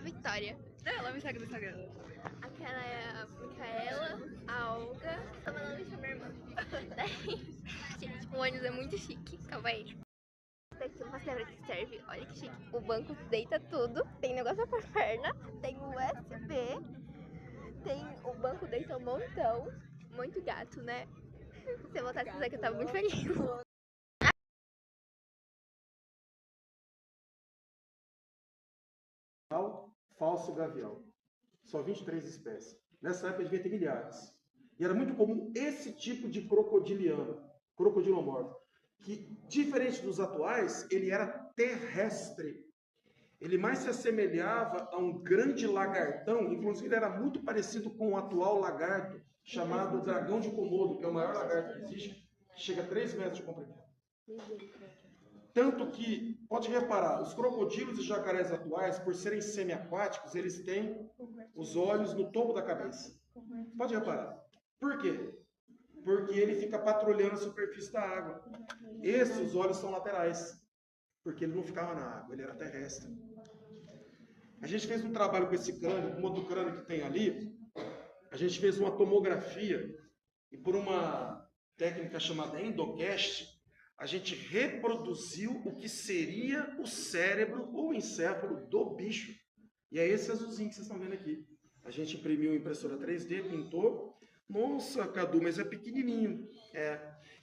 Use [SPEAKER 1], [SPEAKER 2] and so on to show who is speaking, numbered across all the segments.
[SPEAKER 1] Vitória.
[SPEAKER 2] Ela me segue no Instagram.
[SPEAKER 1] Aquela é a Micaela, a Olga. Tava não me minha irmã. Gente, o ônibus é muito chique. Calma aí. Daqui eu faço lembra que serve. Olha que chique. O banco deita tudo. Tem negócio pra perna. Tem USB. Tem o banco deita um montão. Muito gato, né? Se eu voltasse a dizer que eu tava muito feliz.
[SPEAKER 3] Falso gavião. Só 23 espécies. Nessa época devia ter milhares. E era muito comum esse tipo de crocodilomorfo, que, diferente dos atuais, ele era terrestre. Ele mais se assemelhava a um grande lagartão, inclusive ele era muito parecido com o atual lagarto, chamado dragão de Komodo, que é o maior lagarto que existe, que chega a 3 metros de comprimento. Tanto que, pode reparar, os crocodilos e jacarés atuais, por serem semiaquáticos, eles têm os olhos no topo da cabeça. Pode reparar. Por quê? Porque ele fica patrulhando a superfície da água. Esses olhos são laterais, porque ele não ficava na água, ele era terrestre. A gente fez um trabalho com esse crânio, com outro crânio que tem ali. A gente fez uma tomografia e por uma técnica chamada endocast, a gente reproduziu o que seria o cérebro ou o encéfalo do bicho. E é esse azulzinho que vocês estão vendo aqui. A gente imprimiu impressora 3D, pintou. Nossa, Cadu, mas é pequenininho.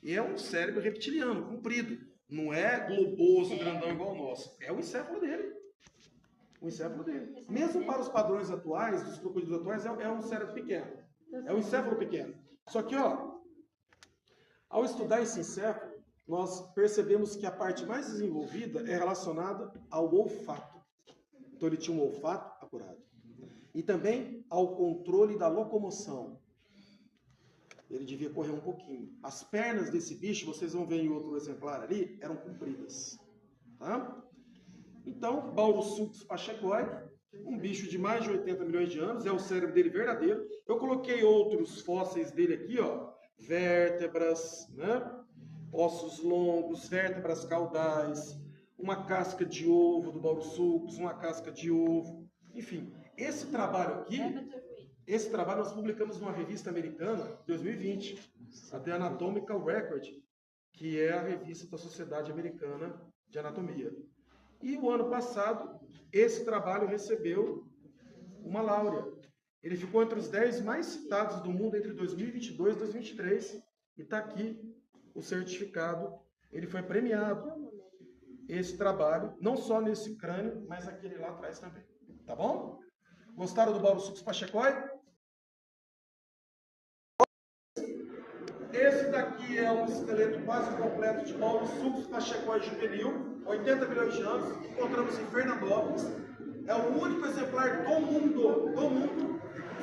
[SPEAKER 3] E é um cérebro reptiliano, comprido. Não é globoso, grandão igual o nosso. É o encéfalo dele. O encéfalo dele. Mesmo para os padrões atuais, dos crocodilos atuais, é um cérebro pequeno. É um encéfalo pequeno. Só que, ao estudar esse encéfalo, nós percebemos que a parte mais desenvolvida é relacionada ao olfato. Então ele tinha um olfato apurado. E também ao controle da locomoção. Ele devia correr um pouquinho. As pernas desse bicho, vocês vão ver em outro exemplar ali, eram compridas. Tá? Então, Baurossuchus pachecoi, um bicho de mais de 80 milhões de anos, é o cérebro dele verdadeiro. Eu coloquei outros fósseis dele aqui, vértebras, né? Ossos longos, vértebras caudais, uma casca de ovo do Baurossuchus, uma casca de ovo, enfim. Esse trabalho aqui, nós publicamos numa revista americana, em 2020, a The Anatomical Record, que é a revista da Sociedade Americana de Anatomia. E o ano passado, esse trabalho recebeu uma láurea. Ele ficou entre os 10 mais citados do mundo entre 2022 e 2023, e está aqui o certificado. Ele foi premiado, esse trabalho, não só nesse crânio, mas aquele lá atrás também. Tá bom? Gostaram do Baurossuchus pachecoi? Esse daqui é um esqueleto quase completo de Baurossuchus pachecoi juvenil, 80 milhões de anos, encontramos em Fernandópolis. É o único exemplar do mundo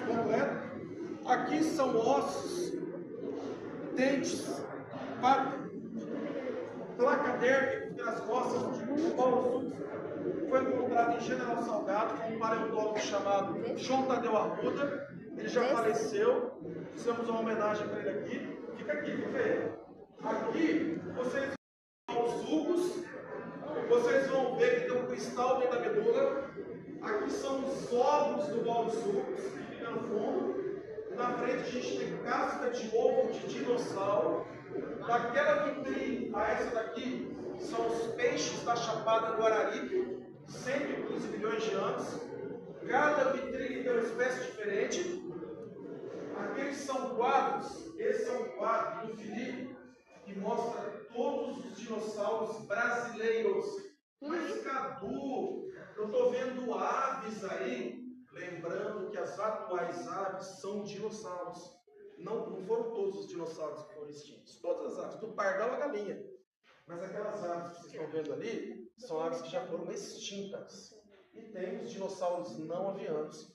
[SPEAKER 3] completo. Aqui são ossos, dentes, placa dérmica nas costas do Baurossuchus. Foi encontrado em General Salgado com um paleontólogo chamado João Tadeu Arruda. Ele já faleceu. Fizemos uma homenagem para ele aqui. Fica aqui, vê. Aqui vocês vão os sulcos. Vocês vão ver que tem um cristal dentro da medula. Aqui são os ovos do Baurossuchus, que fica no fundo. Na frente a gente tem casca de ovo de dinossauro. Daquela vitrine a essa daqui são os peixes da Chapada do Araripe, 115 milhões de anos. Cada vitrine tem uma espécie diferente. Aqueles são quadros, esse é um quadro do Felipe, que mostra todos os dinossauros brasileiros. Mas, Cadu, eu estou vendo aves aí, lembrando que as atuais aves são dinossauros. Não foram todos os dinossauros que foram extintos, todas as aves, do pardal à galinha. Mas aquelas aves que vocês estão vendo ali, são aves que já foram extintas. E tem os dinossauros não avianos.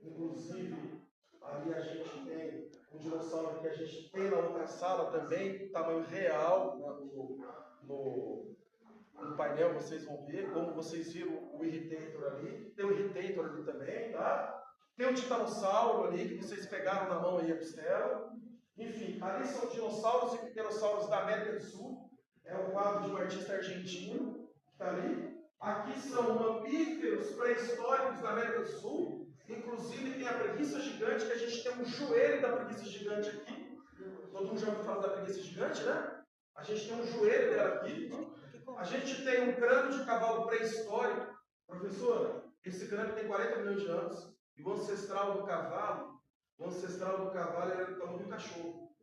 [SPEAKER 3] Inclusive, ali a gente tem um dinossauro que a gente tem na outra sala também, tamanho real, no painel vocês vão ver, como vocês viram o Irritator ali. Tem o Irritator ali também, tá? Tem o Titanossauro ali, que vocês pegaram na mão aí a costela. Enfim, ali são dinossauros e pterossauros da América do Sul. É o quadro de um artista argentino, que está ali. Aqui são mamíferos pré-históricos da América do Sul. Inclusive tem a preguiça gigante, que a gente tem um joelho da preguiça gigante aqui. Todo mundo já ouviu falar da preguiça gigante, né? A gente tem um joelho dela aqui. A gente tem um crânio de cavalo pré-histórico. Professora, esse crânio tem 40 milhões de anos. E o ancestral do cavalo era do tamanho do cachorro.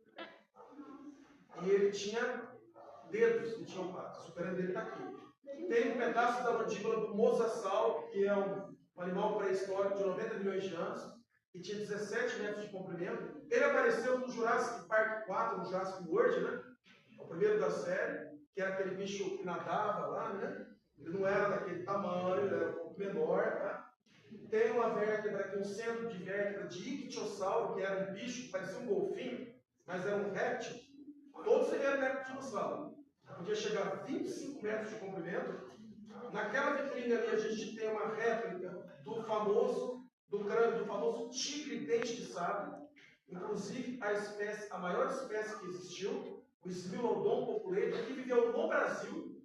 [SPEAKER 3] E ele tinha dedos, não tinha patas. O crânio dele está aqui. Tem um pedaço da mandíbula do mosasauro, que é um animal pré-histórico de 90 milhões de anos, que tinha 17 metros de comprimento. Ele apareceu no Jurassic Park 4, no Jurassic World, né? O primeiro da série, que era aquele bicho que nadava lá, né? Ele não era daquele tamanho, ele era um pouco menor, tá? Tem uma vértebra aqui, um centro de vértebra de ictiosauro, que era um bicho que parecia um golfinho, mas era um réptil. Todos semelhantes ao dinossauro. Podia chegar a 25 metros de comprimento. Naquela vitrine ali a gente tem uma réplica do famoso tigre dente de sabre. Inclusive a maior espécie que existiu, o Smilodon populeto, que viveu no Brasil,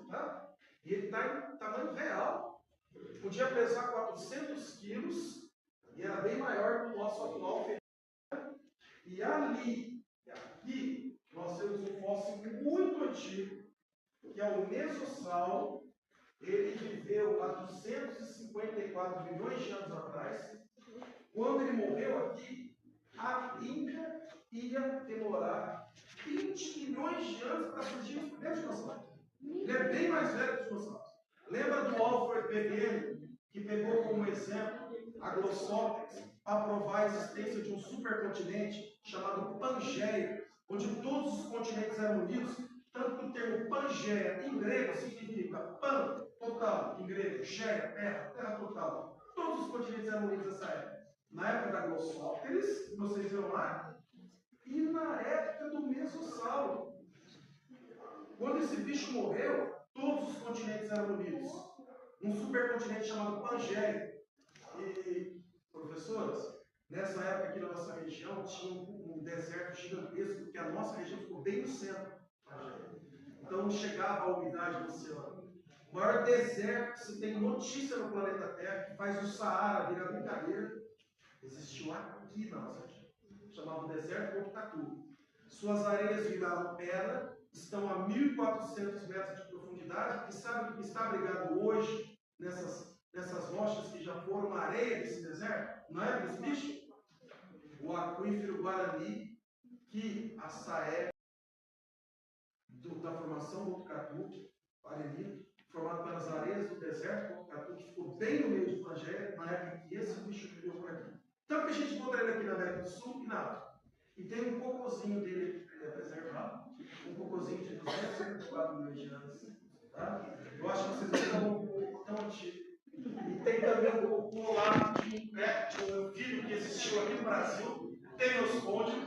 [SPEAKER 3] tá? E ele está em tamanho real. Podia pesar 400 quilos e era bem maior que o nosso atual felino. E ali, aqui, nós temos um fóssil muito antigo, que é o Mesosauro. Ele viveu há 254 milhões de anos atrás. Quando ele morreu aqui, a Índia ia demorar 20 milhões de anos para surgir os primeiros dinossauros. Ele é bem mais velho que os dinossauros. Lembra do Alfred Wegener, que pegou como exemplo a Glossópteris para provar a existência de um supercontinente chamado Pangeia, onde todos os continentes eram unidos, tanto que o termo Pangeia, em grego, significa pan, total, em grego, geia, terra, terra total. Todos os continentes eram unidos nessa época. Na época da Glossópteris, que vocês viram lá, e na época do Mesosauro. Quando esse bicho morreu, todos os continentes eram unidos. Um supercontinente chamado Pangeia. E, professoras, nessa época aqui na nossa região tinha um deserto gigantesco, porque a nossa região ficou bem no centro. Então não chegava a umidade do oceano. O maior deserto que se tem notícia no planeta Terra, que faz o Saara virar brincadeira, existiu aqui na nossa região, chamado Deserto Botucatu. Suas areias viraram pedra, estão a 1.400 metros de profundidade, e sabe o que está abrigado hoje nessas rochas que já foram areia desse deserto? Não é desse bicho? O aquífero Guarani, que a Saé da formação Botucatu, Guarani, formado pelas areias do deserto Botucatu, que ficou bem no meio de Pangeia, na época que esse bicho viveu por aqui. Então, que a gente encontra ele aqui na América do Sul e na África. E tem um cocôzinho dele preservado, um cocôzinho de 254 milhões de anos. Tá? Eu acho que vocês viram um cocô tão antigo. E tem também um cocô lá, de um anfíbio que existiu aqui no Brasil, Tenospondium,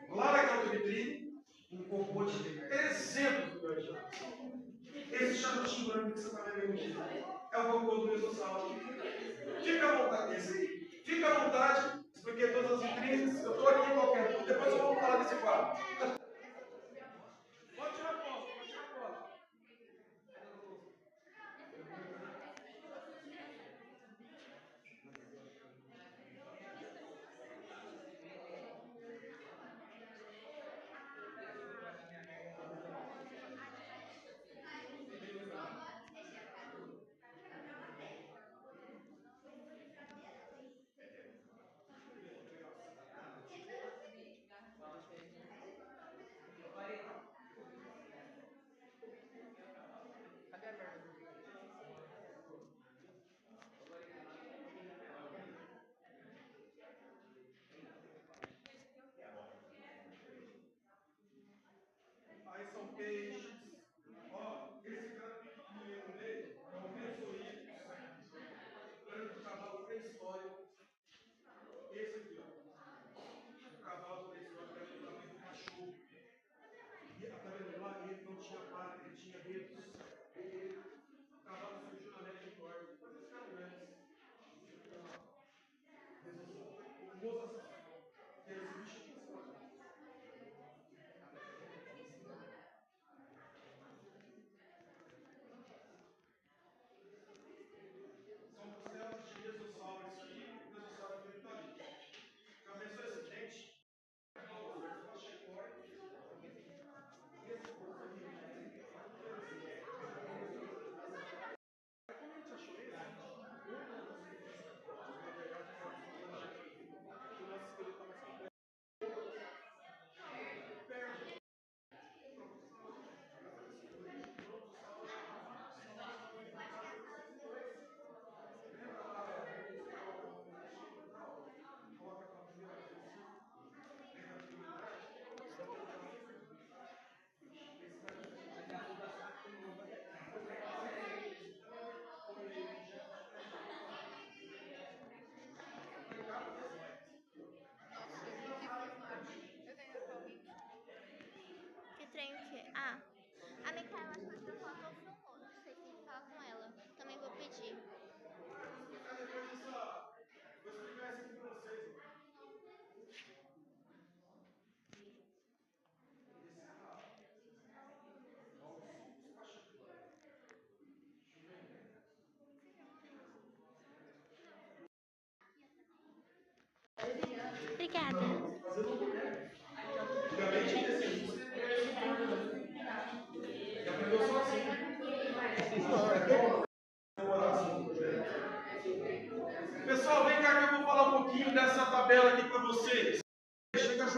[SPEAKER 3] lá naquela vitrine, um cocô de 300 milhões de anos. Esse charutinho branco que você está vendo aqui é o cocô do Mesosauro. Fica à vontade, esse aí. Fica à vontade, expliquei todas as vitrines. Eu estou aqui em qualquer dúvida, depois eu vou falar desse quadro. Pode tirar foto, pode tirar foto.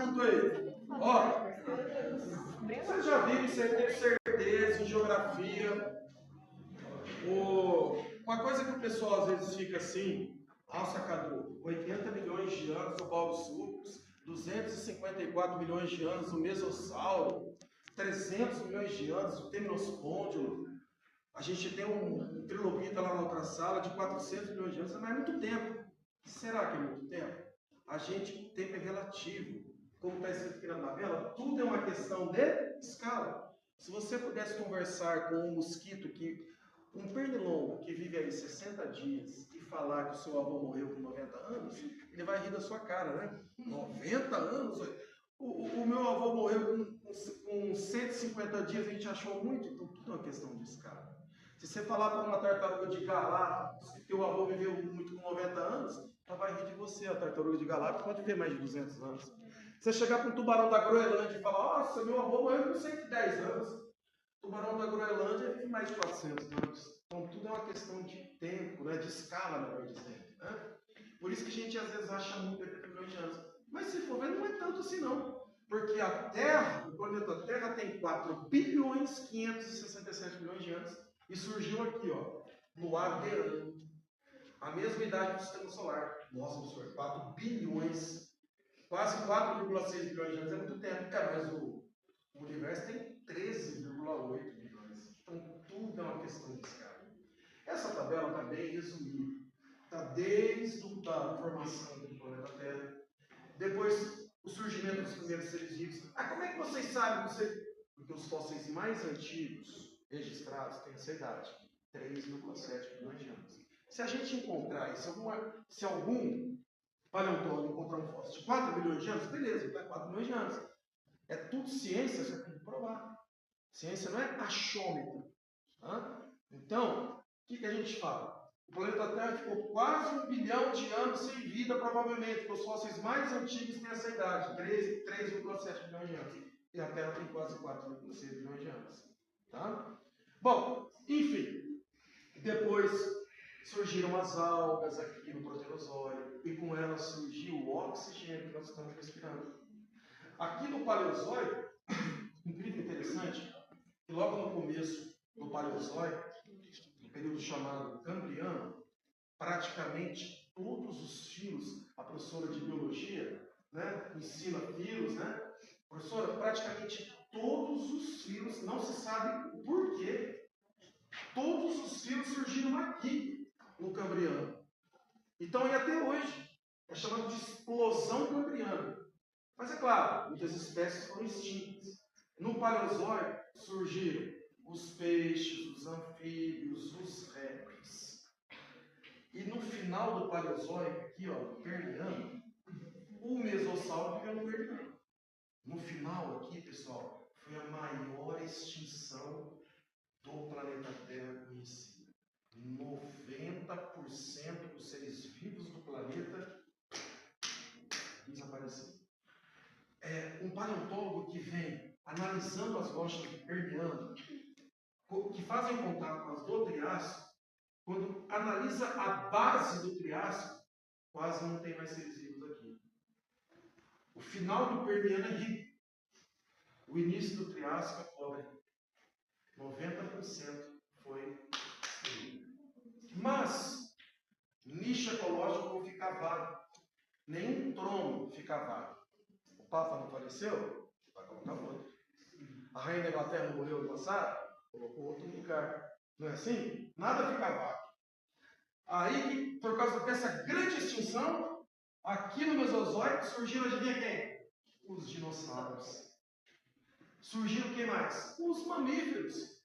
[SPEAKER 3] assunto aí. Ó, você já viu, você tem certeza em geografia. Uma coisa que o pessoal às vezes fica assim, Cadu, 80 milhões de anos do Bauluçupos, 254 milhões de anos do Mesossauro, 300 milhões de anos do Temnospondilo. A gente tem um trilobita lá na outra sala de 400 milhões de anos, mas é muito tempo. Será que é muito tempo? A gente, tempo é relativo. Como está escrito aqui na tabela, tudo é uma questão de escala. Se você pudesse conversar com um mosquito, um pernilongo que vive aí 60 dias e falar que o seu avô morreu com 90 anos, ele vai rir da sua cara, né? 90 anos? O meu avô morreu com 150 dias, a gente achou muito, então tudo é uma questão de escala. Se você falar para uma tartaruga de Galápagos que teu avô viveu muito com 90 anos, ela vai rir de você. A tartaruga de Galápagos pode viver mais de 200 anos. Você chegar para um tubarão da Groenlândia e falar, nossa, meu avô morreu com 110 anos. O tubarão da Groenlândia vive mais de 400 anos. Então tudo é uma questão de tempo, né? De escala, melhor dizendo. Né? Por isso que a gente às vezes acha muito 80 milhões de anos. Mas se for ver, não é tanto assim não. Porque a Terra, o planeta Terra tem 4 bilhões 567 milhões de anos. E surgiu aqui, ó, no Adeano, a mesma idade do sistema solar. Nossa, professor, 4 bilhões, quase 4,6 bilhões de anos é muito tempo. Mas o universo tem 13,8 bilhões. Então, tudo é uma questão de escala. Essa tabela está bem resumida. Está desde a formação do planeta Terra, depois o surgimento dos primeiros seres vivos. Como é que vocês sabem? Porque os fósseis mais antigos registrados têm essa idade, 3,7 bilhões de anos. Se a gente encontrar isso, se algum paleontólogo encontrar um fóssil de 4 bilhões de anos, beleza, está 4 bilhões de anos. É tudo ciência, você tem que provar. Ciência não é achômetro. Tá? Então, o que a gente fala? O planeta Terra ficou quase 1 bilhão de anos sem vida, provavelmente, porque os fósseis mais antigos têm essa idade, 3,7 bilhões de anos. E a Terra tem quase 4,6 bilhões de anos. Tá? Bom, enfim, depois surgiram as algas aqui no Proterozoio, e com elas surgiu o oxigênio que nós estamos respirando. Aqui no Paleozoio, incrível e interessante, que logo no começo do Paleozoio, no período chamado Cambriano, praticamente todos os filos, a professora de biologia, né, ensina filos, né? Professora, praticamente todos os filos, não se sabe o porquê, todos os filos surgiram aqui no Cambriano. Então, e até hoje, é chamado de explosão cambriana. Mas é claro, muitas espécies foram extintas. No Paleozoico surgiram os peixes, os anfíbios, os répteis. E no final do Paleozoico, aqui, ó, no Permiano, o Mesossauro viveu no Permiano. No final aqui, pessoal, foi a maior extinção do planeta Terra conhecida. 90% dos seres vivos do planeta desapareceram. Um paleontólogo que vem analisando as rochas do Permiano, que fazem contato com as do Triássico, quando analisa a base do Triássico, quase não tem mais seres vivos aqui. O final do Permiano é rico. O início do Triássico é pobre. 90% foi destruído. Mas, nicho ecológico não fica vago. Nenhum trono fica vago. O Papa não faleceu? Vai colocar outro. A Rainha da Inglaterra não morreu no passado? Colocou outro no lugar. Não é assim? Nada fica vago. Aí, por causa dessa grande extinção, aqui no Mesozoico surgiram, adivinha quem? Os dinossauros. Surgiram quem mais? Os mamíferos.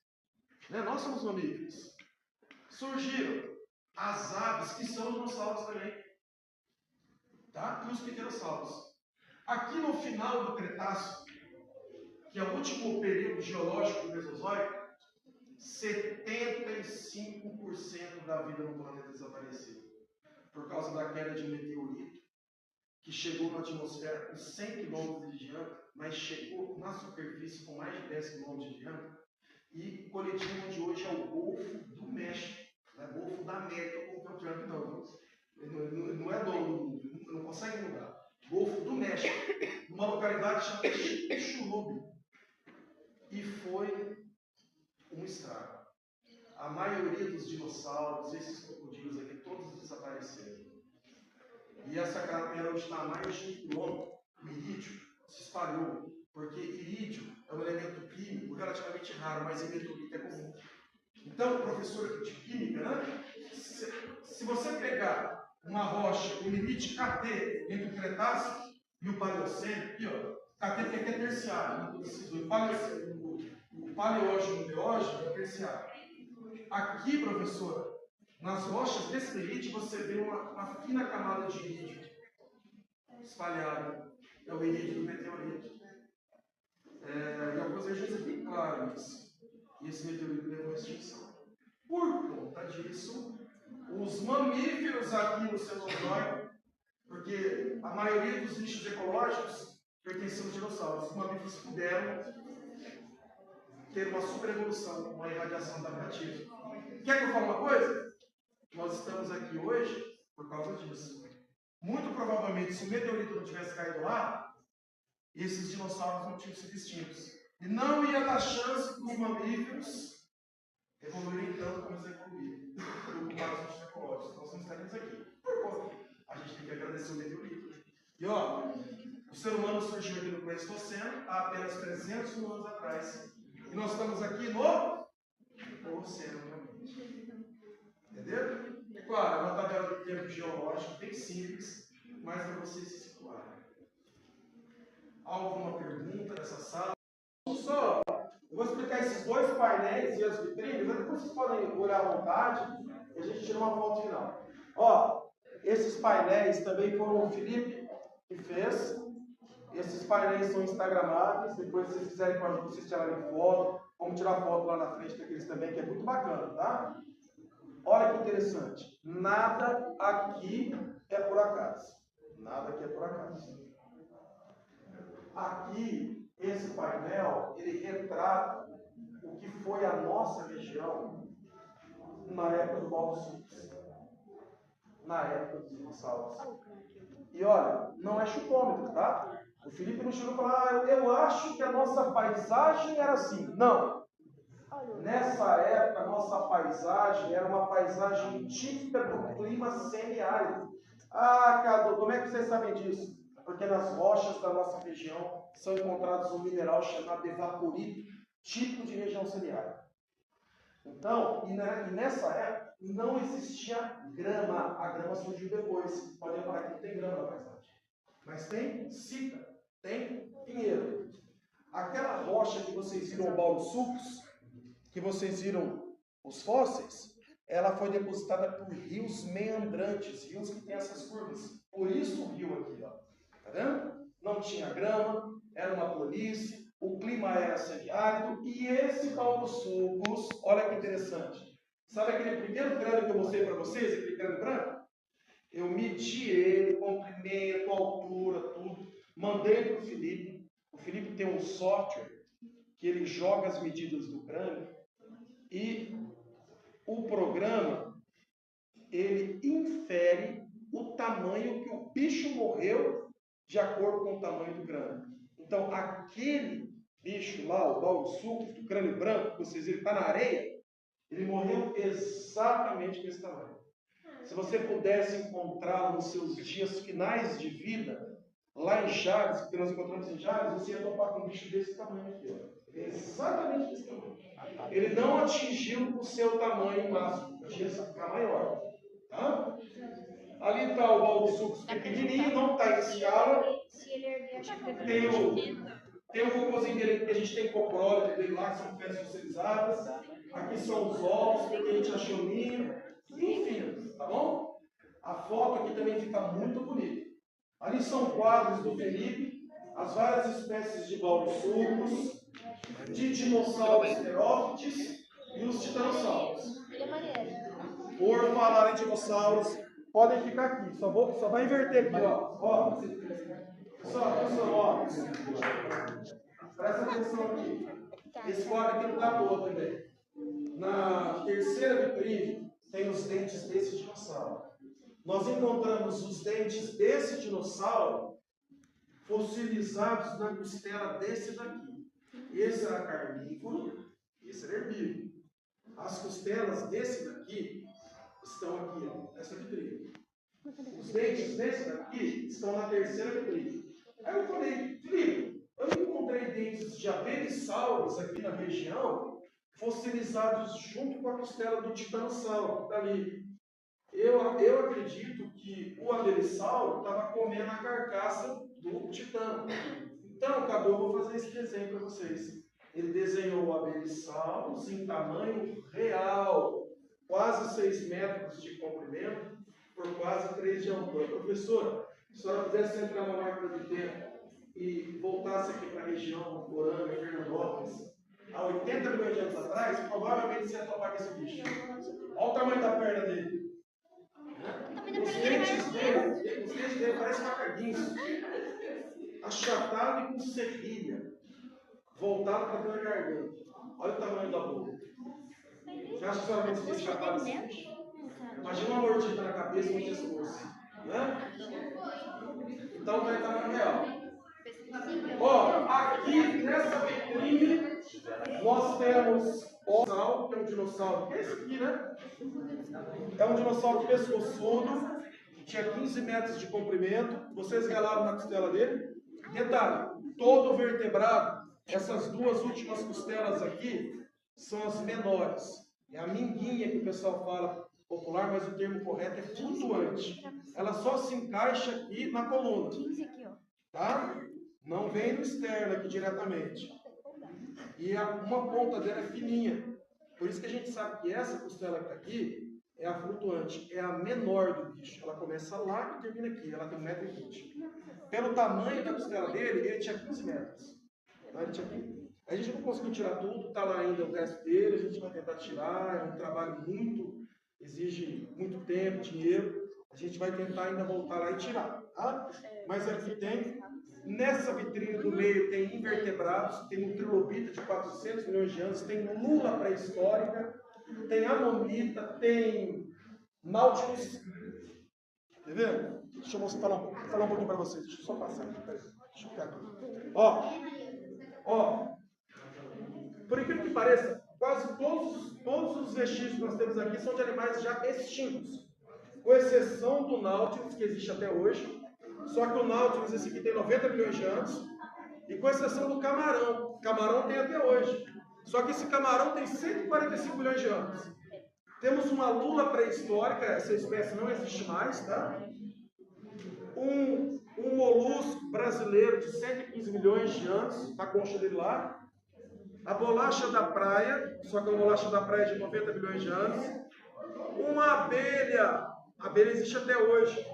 [SPEAKER 3] Né? Nós somos mamíferos. Surgiram as aves, que são dinossauros também. Tá? E os pterossauros. Aqui no final do Cretáceo, que é o último período geológico do Mesozoico, 75% da vida no planeta desapareceu. Por causa da queda de um meteorito, que chegou na atmosfera com 100 km de diâmetro, mas chegou na superfície com mais de 10 km de diâmetro, e colidiu onde hoje é o Golfo do México, não é Golfo da América, como que é o Trump, não. Ele não é dono do mundo, não consegue mudar. Golfo do México, numa localidade chamada Chicxulub. E foi um estrago. A maioria dos dinossauros, esses crocodilos aqui, todos desapareceram. E essa cratera hoje está a mais de 1 quilômetro. O irídio se espalhou, porque irídio é um elemento químico relativamente raro, mas em meteorito é comum. Então, professor de química, né? Se você pegar uma rocha com limite KT entre o Cretáceo e o Paleoceno, aqui, ó, KT porque aqui é terciário, o Paleógeno e o Neógeno é terciário. Aqui, professora, nas rochas desse irídio você vê uma fina camada de irídio espalhada. É o irídio do meteorito. Em algumas regiões é bem claro isso. E esse meteorito levou à extinção. Por conta disso, os mamíferos aqui no Cenozoico, porque a maioria dos nichos ecológicos pertenciam aos dinossauros, os mamíferos puderam ter uma superevolução, uma irradiação adaptativa. Quer que eu fale uma coisa? Nós estamos aqui hoje por causa disso. Muito provavelmente, se o meteorito não tivesse caído lá, esses dinossauros não tinham sido extintos. E não ia dar chance para os mamíferos evoluírem tanto como eles evoluíram. Preocupados com os ecológicos. Nós não estaríamos aqui. Por conta. A gente tem que agradecer o meteorito. E ó, o ser humano surgiu aqui no Pleistoceno há apenas 300 mil anos atrás. E nós estamos aqui no Holoceno. Entendeu? É claro, é uma tabela de tempo geológico bem simples, mas para vocês se situarem. Alguma pergunta nessa sala? Só, eu vou explicar esses dois painéis e as vitrines, mas depois vocês podem olhar à vontade e a gente tira uma foto final. Ó, esses painéis também foram o Felipe que fez. Esses painéis são instagramáveis, depois se vocês quiserem com a ajuda, vocês tirarem foto. Vamos tirar foto lá na frente daqueles também, que é muito bacana, tá? Olha que interessante. Nada aqui é por acaso. Nada aqui é por acaso. Aqui, esse painel, ele retrata o que foi a nossa região na época do Baldo-Sulcos. Na época dos dinossauros. E olha, não é chutômetro, tá? O Felipe não chegou a falar, eu acho que a nossa paisagem era assim. Não. Nessa época, a nossa paisagem era uma paisagem típica do clima semiárido. Ah, Cadu, como é que vocês sabem disso? Porque nas rochas da nossa região são encontrados um mineral chamado evaporito, típico de região semiárida. Então, e nessa época, não existia grama. A grama surgiu depois. Pode reparar que não tem grama na paisagem. Mas tem cica, tem pinheiro. Aquela rocha que vocês viram o Baldo-Sulcos, que vocês viram os fósseis, ela foi depositada por rios meandrantes, rios que têm essas curvas. Por isso o rio aqui, ó. Tá vendo? Não tinha grama, era uma planície, o clima era semiárido, e esse Baldo-Sulcos, olha que interessante. Sabe aquele primeiro crânio que eu mostrei para vocês, aquele crânio branco? Eu medi ele, comprimento, altura, tudo, mandei para o Felipe. O Felipe tem um software que ele joga as medidas do crânio e o programa, ele infere o tamanho que o bicho morreu de acordo com o tamanho do crânio. Então, aquele bicho lá, o Baldo-Sulcos, do crânio branco, que vocês viram, está na areia, ele morreu exatamente desse tamanho. Se você pudesse encontrá-lo nos seus dias finais de vida, lá em Jales, que nós encontramos em Jales, você ia topar com um bicho desse tamanho aqui, ó. Exatamente desse tamanho. Ele não atingiu o seu tamanho máximo, tinha que ficar maior. Tá? Ali está o Baldo-Sulcos pequenininho, não está em escala. Tem o cocôzinho dele que a gente tem coprólito dele lá, que são pedras fossilizadas. Aqui são os ovos, porque a gente achou ninho. Enfim, tá bom? A foto aqui também fica muito bonita. Ali são quadros do Felipe, as várias espécies de Baldo-Sulcos, de dinossauros terófites e os titanossauros. Por falar em dinossauros, podem ficar aqui. Só vai inverter aqui, ó. Pessoal, ó. Presta atenção aqui. Esse quadro aqui não está boa também. Na terceira vitrine tem os dentes desse dinossauro. Nós encontramos os dentes desse dinossauro fossilizados na costela desse daqui. Esse era carnívoro, esse era herbívoro. As costelas desse daqui estão aqui, ó, nessa vitrine. Os dentes desse daqui estão na terceira vitrine. Aí eu falei, Felipe, eu encontrei dentes de abelisaurus aqui na região, fossilizados junto com a costela do titanossauro, que está ali. Eu acredito que o abelisauro estava comendo a carcaça do titã. Então, Cadu, eu vou fazer esse desenho para vocês. Ele desenhou o abelisaurus em tamanho real, quase 6 metros de comprimento, por quase 3 de altura. Professora, se a senhora pudesse entrar uma máquina do tempo e voltasse aqui para a região Poranga, Fernandópolis, há 80 milhões de anos atrás, provavelmente você ia topar com esse bicho. Olha o tamanho da perna dele. Os dentes dele parecem macaquinhos. Achatado e com serrilha. Voltado para dentro da garganta. Olha o tamanho da boca. Você acha que a senhora vai se escapar desse bicho? Imagina uma mordida na cabeça e no pescoço. Né? Então vai estar no real. Ó, aqui nessa vitrine nós temos o dinossauro, que é um dinossauro. Que é esse aqui, né? É um dinossauro pescoçudo, tinha 15 metros de comprimento. Vocês relaram na costela dele? Detalhe, todo vertebrado, essas duas últimas costelas aqui são as menores. É a minguinha que o pessoal fala popular, mas o termo correto é flutuante. Ela só se encaixa aqui na coluna. Tá? Não vem no externo aqui diretamente. E uma ponta dela é fininha. Por isso que a gente sabe que essa costela que está aqui é a flutuante, é a menor do bicho. Ela começa lá e termina aqui. Ela tem 1,20 m. Pelo tamanho da costela dele, ele tinha 15 metros. Então, ele tinha 15. A gente não conseguiu tirar tudo, está lá ainda o resto dele, a gente vai tentar tirar, é um trabalho muito, exige muito tempo, dinheiro. A gente vai tentar ainda voltar lá e tirar, tá? Mas aqui tem, nessa vitrine do meio tem invertebrados, tem um trilobita de 400 milhões de anos, tem lula pré-histórica, tem amonita, tem Nautilus. Tá vendo? Deixa eu falar um pouquinho para vocês. Deixa eu só passar aqui. Deixa eu ficar aqui. Ó. Por incrível que pareça, quase todos os vestígios que nós temos aqui são de animais já extintos. Com exceção do Nautilus, que existe até hoje. Só que o Nautilus, esse aqui, tem 90 milhões de anos. E com exceção do camarão. O camarão tem até hoje. Só que esse camarão tem 145 milhões de anos. Temos uma lula pré-histórica, essa espécie não existe mais, tá? Um molusco brasileiro de 115 milhões de anos, a concha dele lá. A bolacha da praia, só que a bolacha da praia é de 90 milhões de anos. Uma abelha, a abelha existe até hoje.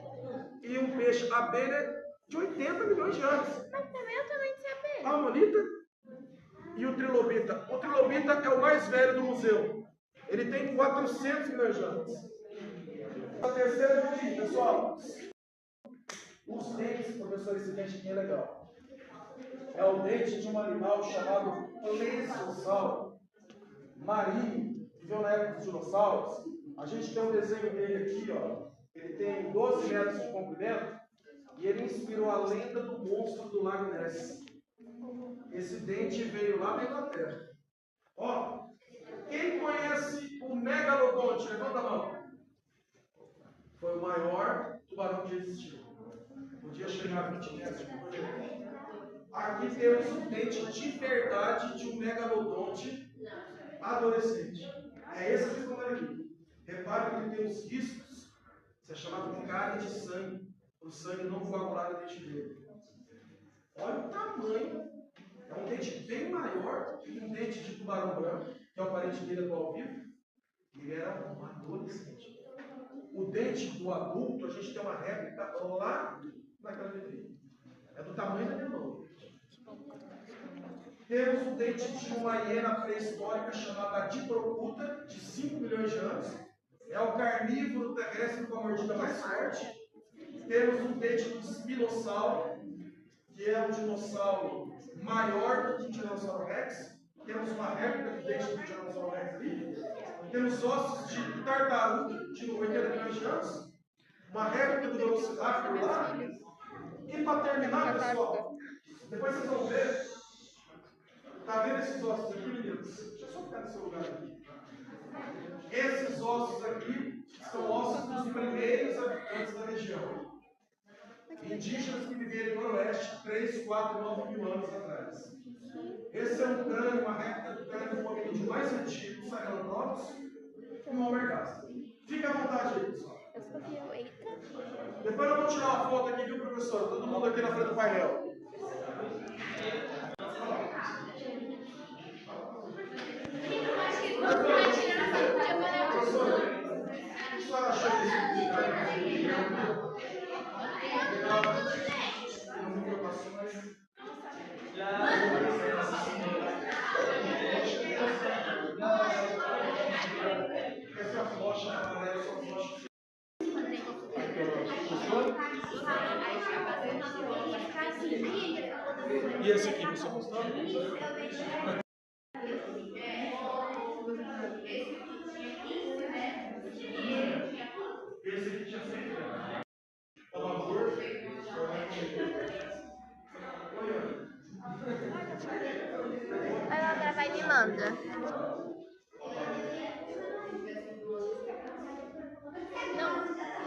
[SPEAKER 3] E um peixe, a abelha de 80 milhões de anos.
[SPEAKER 1] Mas também é o tamanho dessa abelha.
[SPEAKER 3] A amonita e o trilobita. O trilobita é o mais velho do museu. Ele tem 400 milhões de anos. A terceira vitrine, pessoal. Os dentes, professor, esse dente aqui é legal. É o dente de um animal chamado plesiosauro marinho, que viveu na época dos dinossauros. A gente tem um desenho dele aqui, ó. Ele tem 12 metros de comprimento e ele inspirou a lenda do monstro do Lago Ness. Esse dente veio lá da Inglaterra. Ó, quem conhece o megalodonte? Levanta a mão. Foi o maior tubarão que existiu. Podia chegar a 20 metros de comprimento. Aqui temos um dente de verdade de um megalodonte adolescente. É esse que vocês estão vendo aqui. Repare que ele tem os riscos. Isso é chamado de cárie de sangue. O sangue não coagular no dente dele. Olha o tamanho. É um dente bem maior que um dente de tubarão branco, que é o parente dele atual vivo. Ele era um adolescente. O dente do adulto, a gente tem uma réplica lá naquela vitrine. É do tamanho da minha mão. Temos o dente de uma hiena pré-histórica chamada Diprotodon, de 5 milhões de anos. É o carnívoro terrestre com a mordida mais forte. Temos um dente do espinossauro, que é um dinossauro maior do que o Tiranossauro Rex. Temos uma réplica do dente do Tiranossauro Rex ali. Temos ossos de tartaruga, de 80 milhões de anos. Uma réplica do Velociraptor lá. E para terminar, pessoal, depois vocês vão ver. Tá vendo esses ossos aqui, meninos? Deixa eu só ficar no seu lugar aqui. Esses ossos aqui são ossos dos primeiros habitantes da região. Indígenas que viveram no Noroeste 3, 4, 9 mil anos atrás. Esse é um crânio, uma réplica do crânio do hominídeo mais antigo, Sahelanthropus, e um Homo ergaster. Fica à vontade aí, pessoal. Depois eu vou tirar uma foto aqui, viu, professor? Todo mundo aqui na frente do painel. Essa rocha amarela são rochas. E esse aqui, você gostou? Esse aqui tinha sempre.
[SPEAKER 1] Agora vai me manda. Não,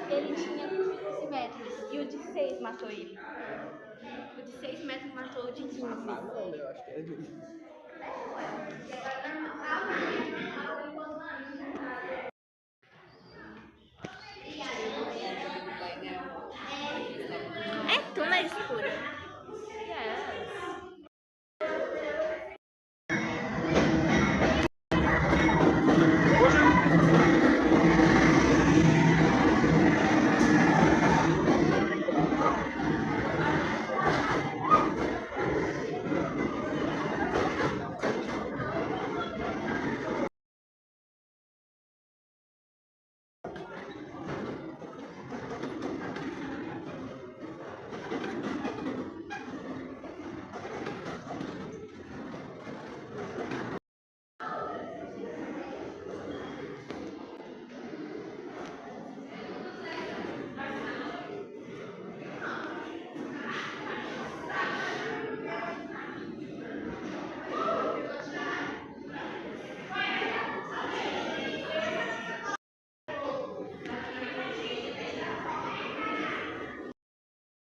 [SPEAKER 1] ele tinha 15 metros e o de 6 matou ele. O de 6 metros matou o de 15.
[SPEAKER 3] Eu acho que é duro.
[SPEAKER 1] É túnel escuro.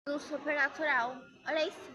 [SPEAKER 1] Do supernatural. Olha isso.